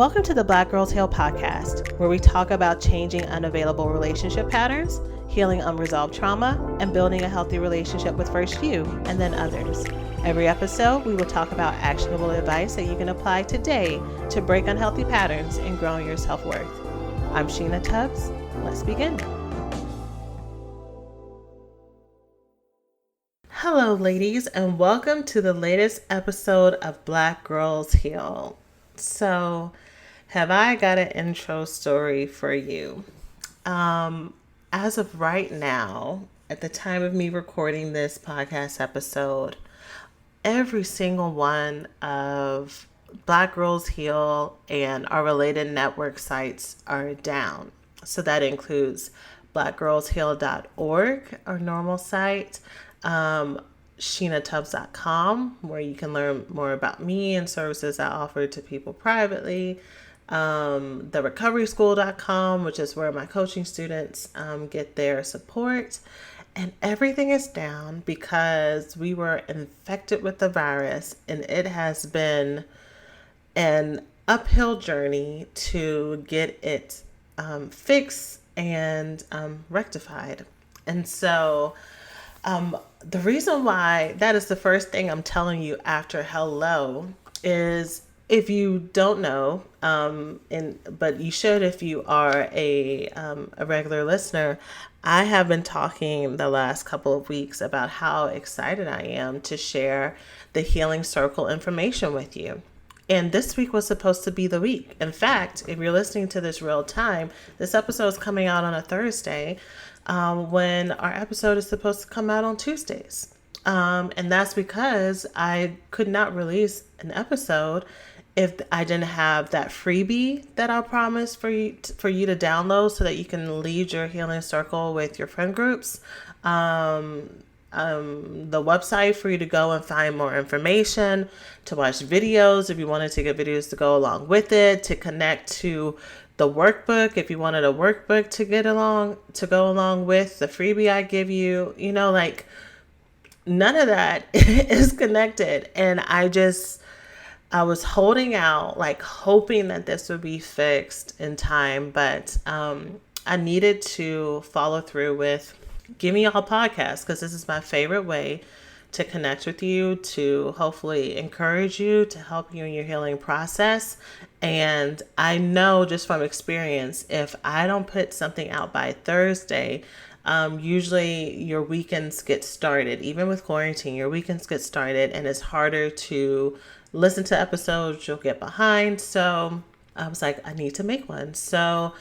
Welcome to the Black Girls Heal podcast, where we talk about changing unavailable relationship patterns, healing unresolved trauma, and building a healthy relationship with first you and then others. Every episode, we will talk about actionable advice that you can apply today to break unhealthy patterns and grow your self-worth. I'm Sheena Tubbs. Let's begin. Hello, ladies, and welcome to the latest episode of Black Girls Heal. So, have I got an intro story for you? As of right now, at the time of me recording this podcast episode, every single one of Black Girls Heal and our related network sites are down. So that includes blackgirlsheal.org, our normal site, SheenaTubbs.com, where you can learn more about me and services I offer to people privately. TheRecoverySchool.com, which is where my coaching students get their support. And everything is down because we were infected with the virus, and it has been an uphill journey to get it fixed and rectified. And so the reason why that is the first thing I'm telling you after hello is, if you don't know, but you should if you are a regular listener, I have been talking the last couple of weeks about how excited I am to share the Healing Circle information with you. And this week was supposed to be the week. In fact, if you're listening to this real time, this episode is coming out on a Thursday, when our episode is supposed to come out on Tuesdays. And that's because I could not release an episode if I didn't have that freebie that I promised for you to download so that you can lead your healing circle with your friend groups. The website for you to go and find more information, to watch videos if you wanted to get videos to go along with it, to connect to the workbook if you wanted a workbook to go along with the freebie I give you. None of that is connected. And I was holding out, hoping that this would be fixed in time, but I needed to follow through with giving y'all a podcast, because this is my favorite way to connect with you, to hopefully encourage you, to help you in your healing process. And I know just from experience, if I don't put something out by Thursday, usually your weekends get started. Even with quarantine, your weekends get started, and it's harder to listen to episodes. You'll get behind. So I was like, I need to make one. So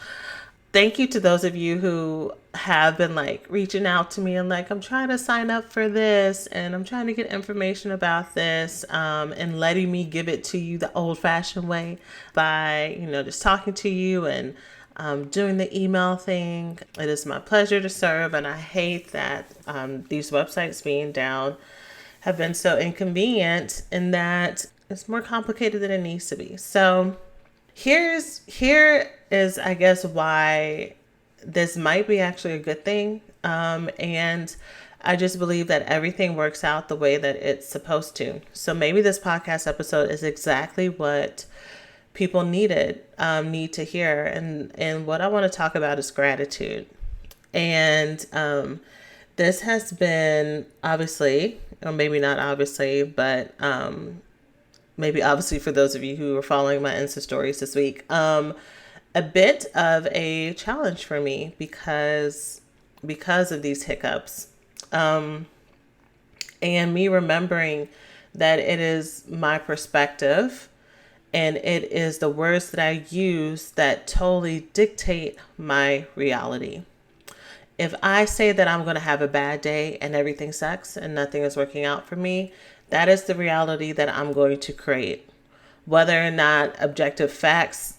thank you to those of you who have been reaching out to me and I'm trying to sign up for this, and I'm trying to get information about this, and letting me give it to you the old fashioned way by, just talking to you and doing the email thing. It is my pleasure to serve, and I hate that these websites being down have been so inconvenient, in that it's more complicated than it needs to be. So here is, I guess, why this might be actually a good thing. And I just believe that everything works out the way that it's supposed to. So maybe this podcast episode is exactly what people need to hear. And what I want to talk about is gratitude. And this has been, obviously, or maybe not obviously, but maybe obviously for those of you who are following my Insta stories this week, a bit of a challenge for me because of these hiccups, and me remembering that it is my perspective and it is the words that I use that totally dictate my reality. If I say that I'm going to have a bad day and everything sucks and nothing is working out for me, that is the reality that I'm going to create. Whether or not objective facts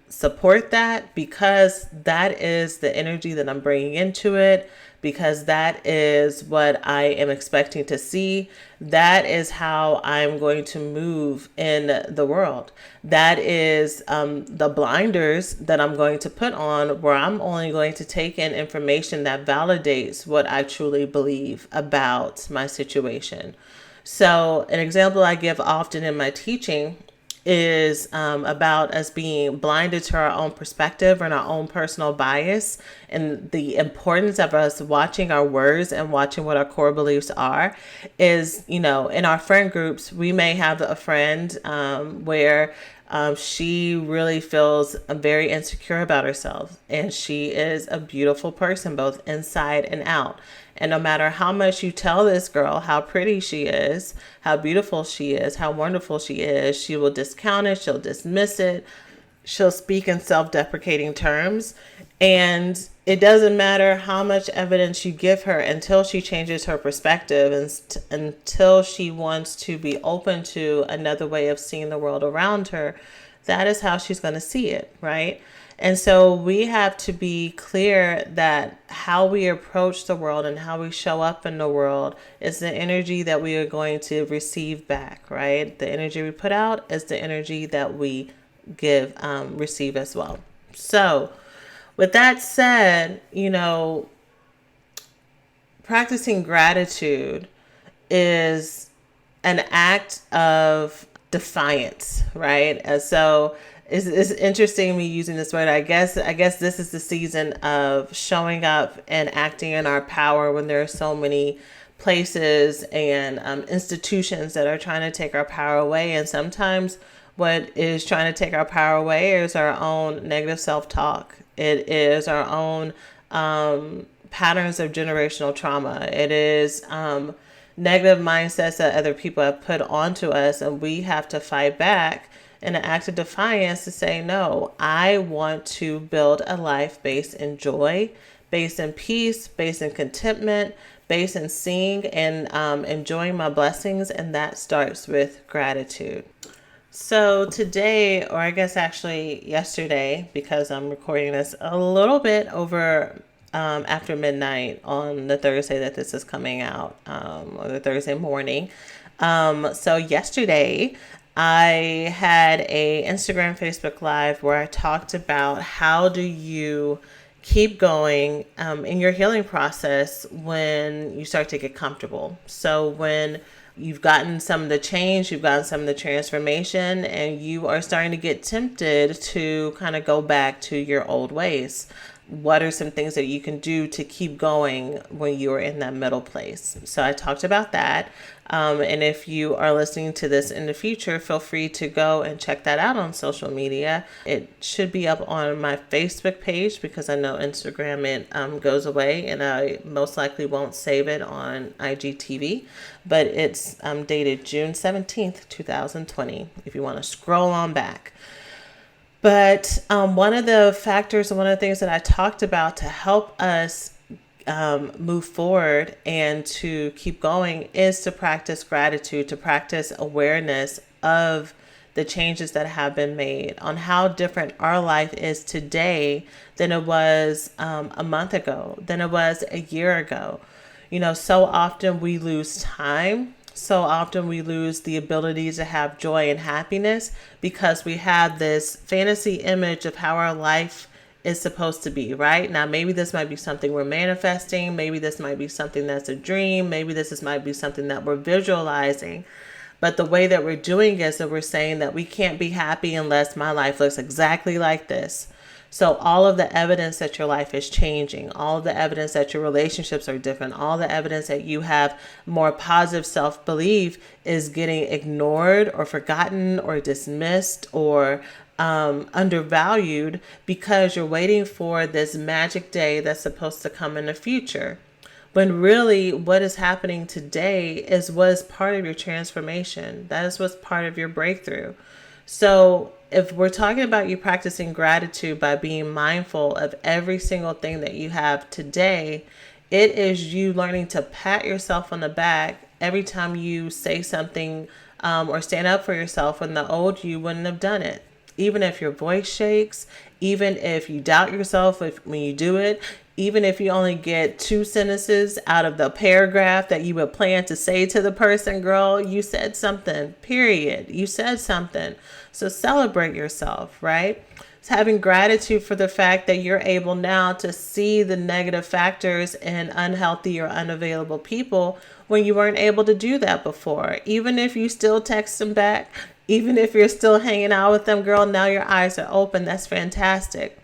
support that, because that is the energy that I'm bringing into it, because that is what I am expecting to see. That is how I'm going to move in the world. That is the blinders that I'm going to put on, where I'm only going to take in information that validates what I truly believe about my situation. So an example I give often in my teaching is about us being blinded to our own perspective and our own personal bias, and the importance of us watching our words and watching what our core beliefs are is, in our friend groups, we may have a friend where she really feels very insecure about herself, and she is a beautiful person, both inside and out. And no matter how much you tell this girl how pretty she is, how beautiful she is, how wonderful she is, she will discount it, she'll dismiss it, she'll speak in self-deprecating terms. And it doesn't matter how much evidence you give her until she changes her perspective and until she wants to be open to another way of seeing the world around her. That is how she's going to see it, right? And so we have to be clear that how we approach the world and how we show up in the world is the energy that we are going to receive back, right? The energy we put out is the energy that we receive as well. So with that said, practicing gratitude is an act of defiance, right? And so it's interesting me using this word. I guess this is the season of showing up and acting in our power when there are so many places and institutions that are trying to take our power away. And sometimes what is trying to take our power away is our own negative self-talk. It is our own patterns of generational trauma. It is negative mindsets that other people have put onto us, and we have to fight back in an act of defiance to say, no, I want to build a life based in joy, based in peace, based in contentment, based in seeing and enjoying my blessings. And that starts with gratitude. So today, or I guess actually yesterday, because I'm recording this a little bit over after midnight on the Thursday that this is coming out, or the Thursday morning. So yesterday, I had a Instagram, Facebook Live where I talked about how do you keep going in your healing process when you start to get comfortable. So when you've gotten some of the change, you've gotten some of the transformation, and you are starting to get tempted to kind of go back to your old ways. What are some things that you can do to keep going when you are in that middle place? So I talked about that. And if you are listening to this in the future, feel free to go and check that out on social media. It should be up on my Facebook page because I know Instagram it goes away, and I most likely won't save it on IGTV. But it's dated June 17th, 2020, if you want to scroll on back. But one of the factors and one of the things that I talked about to help us move forward and to keep going is to practice gratitude, to practice awareness of the changes that have been made, on how different our life is today than it was a month ago, than it was a year ago. So often we lose time. So often we lose the ability to have joy and happiness because we have this fantasy image of how our life is supposed to be, right? Now, maybe this might be something we're manifesting. Maybe this might be something that's a dream. Maybe might be something that we're visualizing. But the way that we're doing is that we're saying that we can't be happy unless my life looks exactly like this. So all of the evidence that your life is changing, all of the evidence that your relationships are different, all the evidence that you have more positive self-belief is getting ignored or forgotten or dismissed or undervalued because you're waiting for this magic day that's supposed to come in the future. When really what is happening today is what is part of your transformation. That is what's part of your breakthrough. So if we're talking about you practicing gratitude by being mindful of every single thing that you have today, it is you learning to pat yourself on the back every time you say something or stand up for yourself when the old you wouldn't have done it. Even if your voice shakes, even if you doubt yourself when you do it, even if you only get 2 sentences out of the paragraph that you would plan to say to the person, girl, you said something, period. You said something. So celebrate yourself, right? It's having gratitude for the fact that you're able now to see the negative factors in unhealthy or unavailable people when you weren't able to do that before. Even if you still text them back, Even if you're still hanging out with them, girl, now your eyes are open. That's fantastic.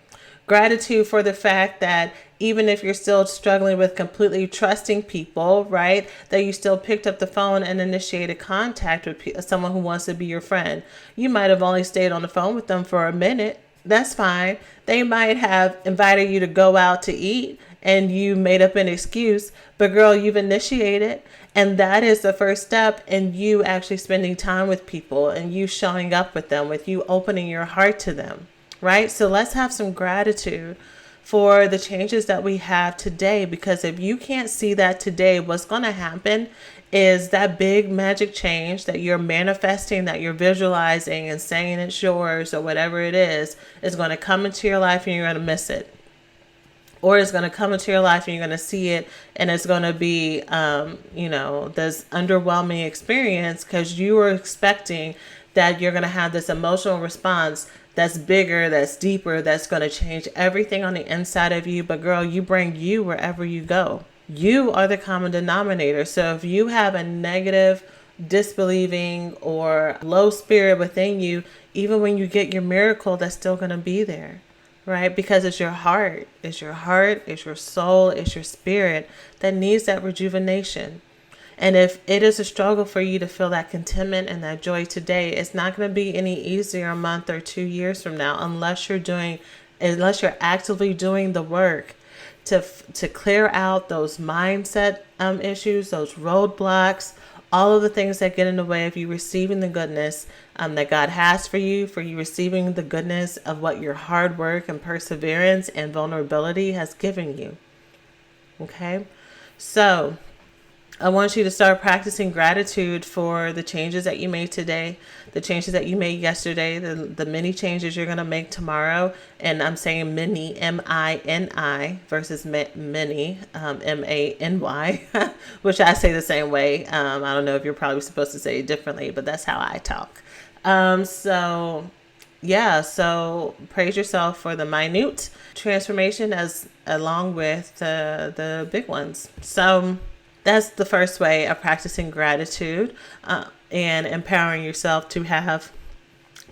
Gratitude for the fact that even if you're still struggling with completely trusting people, right, that you still picked up the phone and initiated contact with someone who wants to be your friend. You might have only stayed on the phone with them for a minute. That's fine. They might have invited you to go out to eat and you made up an excuse, but girl, you've initiated. And that is the first step in you actually spending time with people and you showing up with them, with you opening your heart to them, right? So let's have some gratitude for the changes that we have today, because if you can't see that today, what's going to happen is that big magic change that you're manifesting, that you're visualizing and saying it's yours or whatever it is going to come into your life and you're going to miss it. Or it's going to come into your life and you're going to see it and it's going to be, this underwhelming experience because you were expecting that you're going to have this emotional response that's bigger, that's deeper, that's going to change everything on the inside of you. But girl, you bring you wherever you go. You are the common denominator. So if you have a negative, disbelieving, or low spirit within you, even when you get your miracle, that's still going to be there. Right? Because it's your heart, it's your soul, it's your spirit that needs that rejuvenation. And if it is a struggle for you to feel that contentment and that joy today, it's not going to be any easier a month or 2 years from now unless you're actively doing the work to clear out those mindset issues, those roadblocks, all of the things that get in the way of you receiving the goodness that God has for you receiving the goodness of what your hard work and perseverance and vulnerability has given you. Okay? So I want you to start practicing gratitude for the changes that you made today, the changes that you made yesterday, the many changes you're going to make tomorrow. And I'm saying many, M-I-N-I versus many, M-A-N-Y, which I say the same way. I don't know if you're probably supposed to say it differently, but that's how I talk. So praise yourself for the minute transformation along with the big ones. So that's the first way of practicing gratitude and empowering yourself to have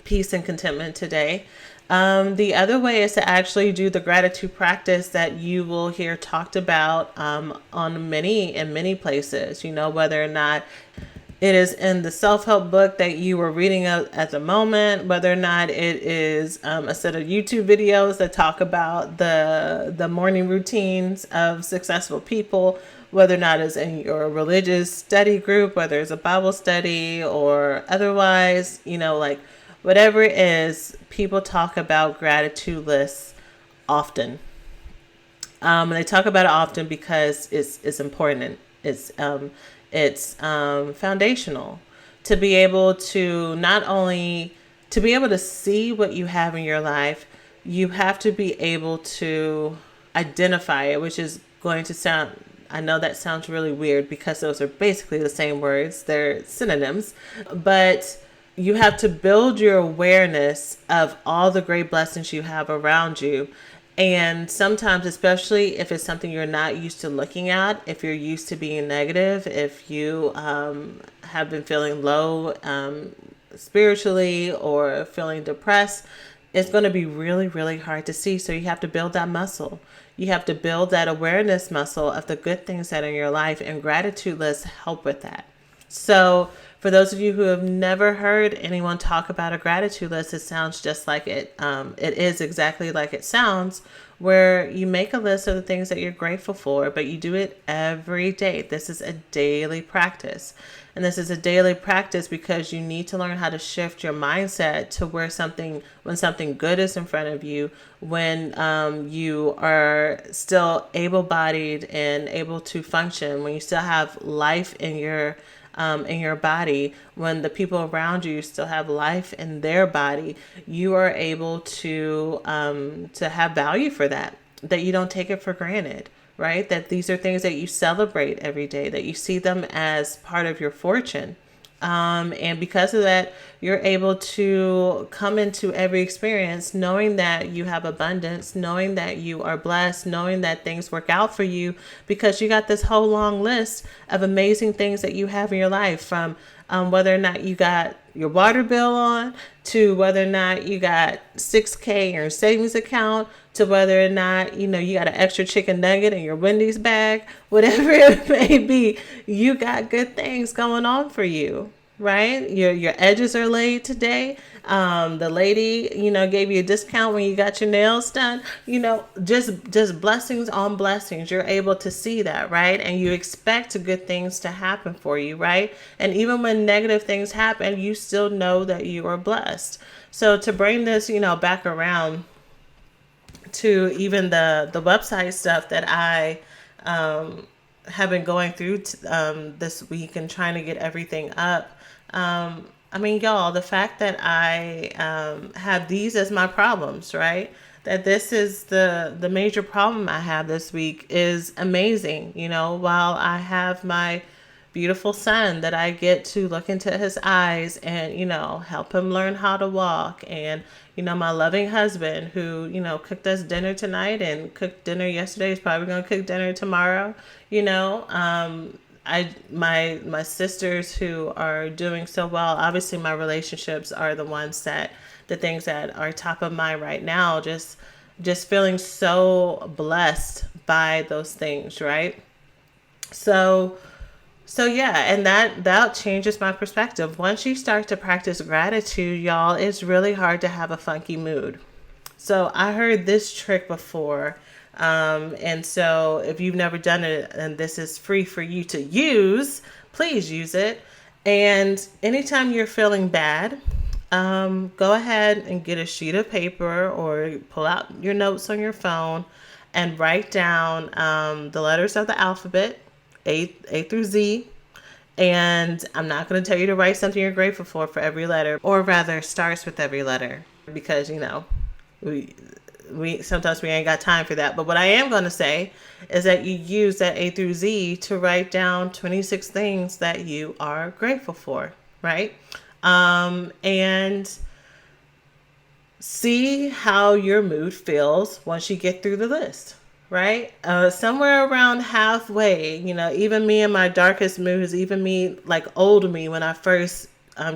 peace and contentment today. The other way is to actually do the gratitude practice that you will hear talked about in many places, whether or not it is in the self-help book that you were reading at the moment, whether or not it is a set of YouTube videos that talk about the morning routines of successful people, whether or not it's in your religious study group, whether it's a Bible study or otherwise, whatever it is, people talk about gratitude lists often. And they talk about it often because it's important. It's foundational to be able to not only to be able to see what you have in your life, you have to be able to identify it, which is going to sound, I know that sounds really weird because those are basically the same words. They're synonyms, but you have to build your awareness of all the great blessings you have around you. And sometimes, especially if it's something you're not used to looking at, if you're used to being negative, if you have been feeling low spiritually or feeling depressed, it's going to be really, really hard to see. So you have to build that muscle. You have to build that awareness muscle of the good things that are in your life, and gratitude lists help with that. So for those of you who have never heard anyone talk about a gratitude list, it sounds just like it. It is exactly like it sounds, where you make a list of the things that you're grateful for, but you do it every day. This is a daily practice. And this is a daily practice because you need to learn how to shift your mindset to when something good is in front of you, when you are still able-bodied and able to function, when you still have life in your body, when the people around you still have life in their body, you are able to have value for that you don't take it for granted, right? That these are things that you celebrate every day, that you see them as part of your fortune. And because of that, you're able to come into every experience knowing that you have abundance, knowing that you are blessed, knowing that things work out for you because you got this whole long list of amazing things that you have in your life, from whether or not you got your water bill on, to whether or not you got 6K in your savings account, to whether or not, you got an extra chicken nugget in your Wendy's bag, whatever it may be, you got good things going on for you, right? Your edges are laid today. The lady, gave you a discount when you got your nails done. Just blessings on blessings. You're able to see that, right? And you expect good things to happen for you, right? And even when negative things happen, you still know that you are blessed. So to bring this, back around to even the website stuff that I have been going through this week and trying to get everything up. I mean, y'all, the fact that I have these as my problems, right? That this is the major problem I have this week is amazing. While I have my beautiful son that I get to look into his eyes and, help him learn how to walk. And, my loving husband who, cooked us dinner tonight and cooked dinner yesterday. He's probably going to cook dinner tomorrow. My sisters who are doing so well, obviously my relationships are the things that are top of mind right now. Just feeling so blessed by those things, right? So yeah, and that changes my perspective. Once you start to practice gratitude, y'all, it's really hard to have a funky mood. So I heard this trick before. And so if you've never done it and this is free for you to use, please use it. And anytime you're feeling bad, go ahead and get a sheet of paper or pull out your notes on your phone and write down the letters of the alphabet, A through Z. And I'm not going to tell you to write something you're grateful for every letter, or rather starts with every letter, because, we sometimes we ain't got time for that. But what I am going to say is that you use that A through Z to write down 26 things that you are grateful for, right? And see how your mood feels once you get through the list, right? Somewhere around halfway, even me in my darkest moods, even me, like old me when I first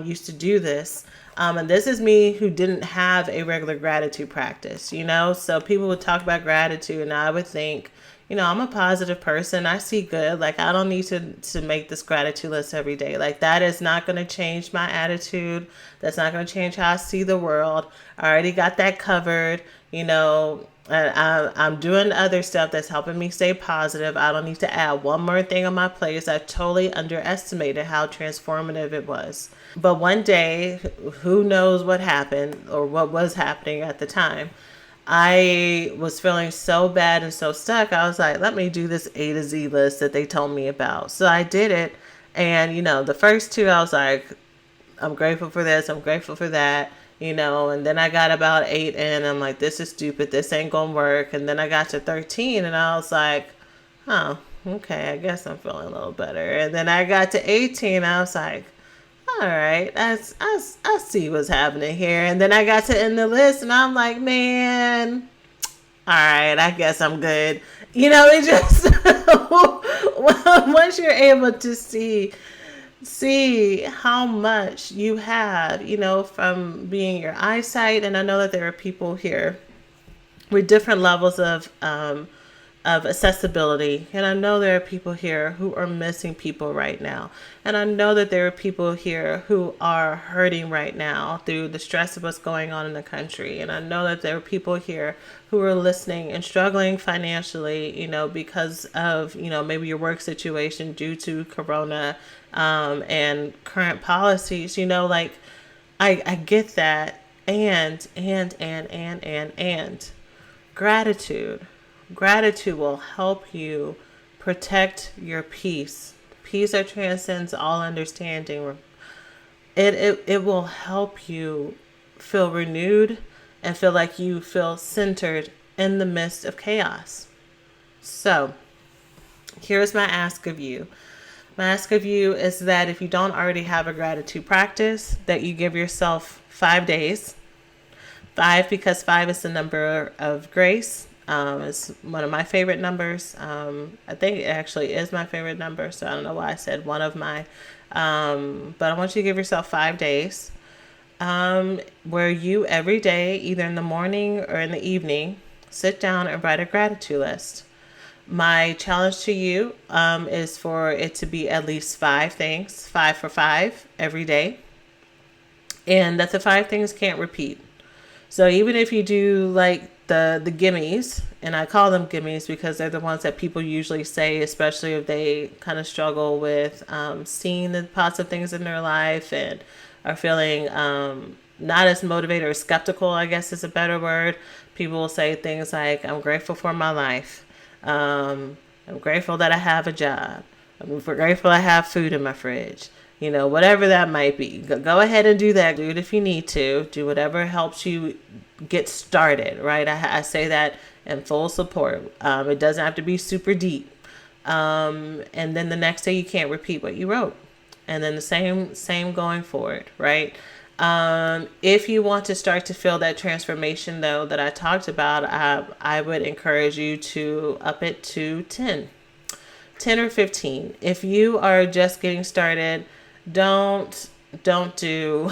used to do this. And this is me who didn't have a regular gratitude practice, so people would talk about gratitude and I would think, I'm a positive person. I see good. Like, I don't need to make this gratitude list every day. Like, that is not going to change my attitude. That's not going to change how I see the world. I already got that covered, I'm doing other stuff that's helping me stay positive. I don't need to add one more thing on my plate. I totally underestimated how transformative it was. But one day, who knows what happened or what was happening at the time, I was feeling so bad and so stuck. I was like, let me do this A to Z list that they told me about. So I did it. And, the first two, I was like, I'm grateful for this. I'm grateful for that. And then I got about 8 and I'm like, this is stupid. This ain't going to work. And then I got to 13 and I was like, oh, okay, I guess I'm feeling a little better. And then I got to 18 and I was like, all right, I see what's happening here. And then I got to end the list and I'm like, man, all right, I guess I'm good. It just, once you're able to see how much you have, from being your eyesight. And I know that there are people here with different levels of accessibility. And I know there are people here who are missing people right now. And I know that there are people here who are hurting right now through the stress of what's going on in the country. And I know that there are people here who are listening and struggling financially, because of, maybe your work situation due to Corona, and current policies, I get that. And gratitude will help you protect your peace that transcends all understanding. It will help you feel renewed and feel like you feel centered in the midst of chaos. So here's my ask of you. My ask of you is that if you don't already have a gratitude practice, that you give yourself 5 days. 5 because 5 is the number of grace. It's one of my favorite numbers. I think it actually is my favorite number, so I don't know why I said one of my. But I want you to give yourself 5 days where you every day, either in the morning or in the evening, sit down and write a gratitude list. My challenge to you is for it to be at least 5 things, 5 for 5 every day, and that the 5 things can't repeat. So even if you do like the gimmies, and I call them gimmies because they're the ones that people usually say, especially if they kind of struggle with seeing the positive things in their life and are feeling not as motivated or skeptical, I guess is a better word. People will say things like, I'm grateful for my life. I'm grateful that I have a job. I'm grateful I have food in my fridge. Whatever that might be. Go ahead and do that. Do it if you need to. Do whatever helps you get started, right? I say that in full support. It doesn't have to be super deep. And then the next day you can't repeat what you wrote. And then the same going forward, right? If you want to start to feel that transformation, though, that I talked about, I would encourage you to up it to 10 or 15. If you are just getting started, don't do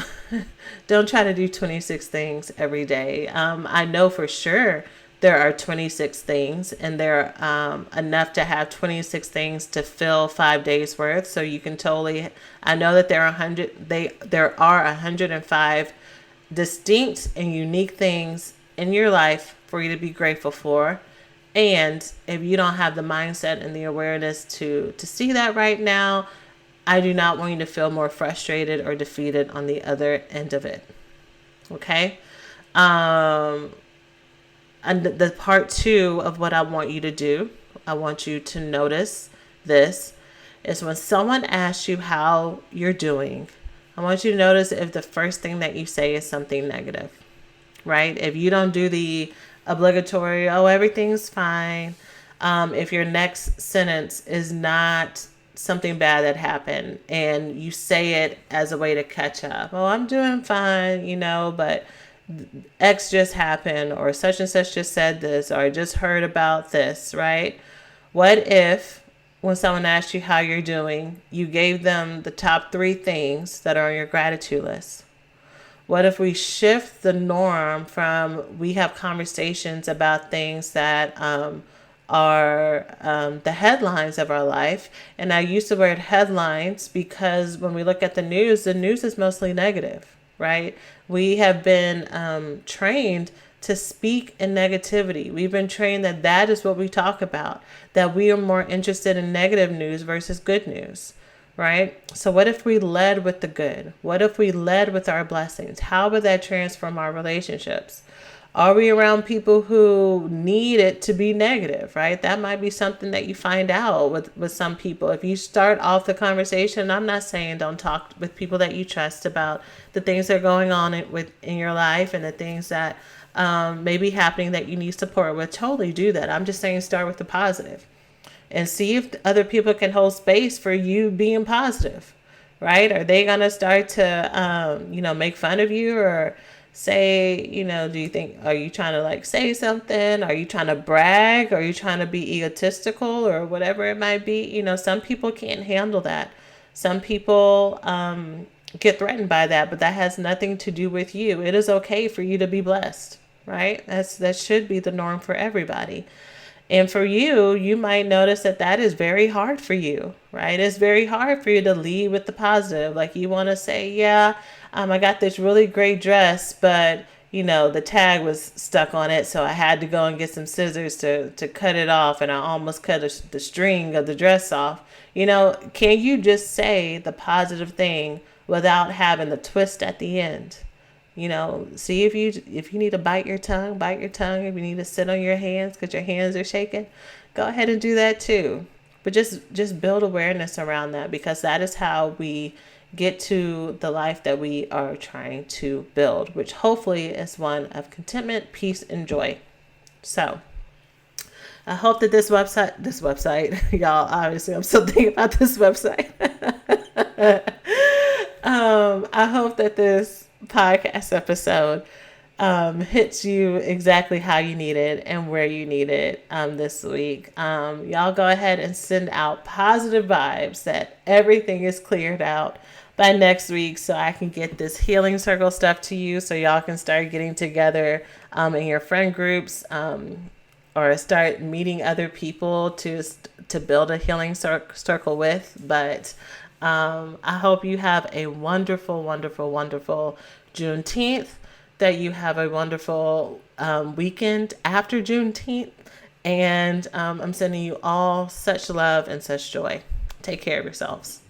don't try to do 26 things every day. I know for sure there are 26 things, and they're enough to have 26 things to fill 5 days worth. So you can totally, I know that there are 105 distinct and unique things in your life for you to be grateful for. And if you don't have the mindset and the awareness to see that right now, I do not want you to feel more frustrated or defeated on the other end of it. Okay? And the part 2 of what I want you to do, I want you to notice this, is when someone asks you how you're doing, I want you to notice if the first thing that you say is something negative, right? If you don't do the obligatory, oh, everything's fine. If your next sentence is not something bad that happened and you say it as a way to catch up. Oh, I'm doing fine, but X just happened, or such and such just said this, or I just heard about this, right? What if when someone asks you how you're doing, you gave them the top 3 things that are on your gratitude list? What if we shift the norm from we have conversations about things that are the headlines of our life? And I use the word headlines because when we look at the news is mostly negative, right? We have been trained to speak in negativity. We've been trained that is what we talk about, that we are more interested in negative news versus good news, right? So what if we led with the good? What if we led with our blessings? How would that transform our relationships? Are we around people who need it to be negative, right? That might be something that you find out with some people. If you start off the conversation, I'm not saying don't talk with people that you trust about the things that are going on in your life and the things that may be happening that you need support with. Totally do that. I'm just saying start with the positive and see if other people can hold space for you being positive, right? Are they going to start to, make fun of you or say, do you think, are you trying to say something? Are you trying to brag? Are you trying to be egotistical or whatever it might be? Some people can't handle that. Some people get threatened by that, but that has nothing to do with you. It is okay for you to be blessed, right? That should be the norm for everybody. And for you, you might notice that is very hard for you, right? It's very hard for you to lead with the positive. Like you want to say, yeah, I got this really great dress, but the tag was stuck on it. So I had to go and get some scissors to cut it off. And I almost cut the string of the dress off. Can you just say the positive thing without having the twist at the end? See if you need to bite your tongue. If you need to sit on your hands because your hands are shaking, go ahead and do that too. But just build awareness around that, because that is how we get to the life that we are trying to build, which hopefully is one of contentment, peace, and joy. So I hope that this website, y'all, obviously I'm still thinking about this website. I hope that this podcast episode hits you exactly how you need it and where you need it this week. Y'all go ahead and send out positive vibes that everything is cleared out by next week so I can get this healing circle stuff to you so y'all can start getting together in your friend groups or start meeting other people to build a healing circle with. But I hope you have a wonderful, wonderful, wonderful Juneteenth, that you have a wonderful weekend after Juneteenth. And I'm sending you all such love and such joy. Take care of yourselves.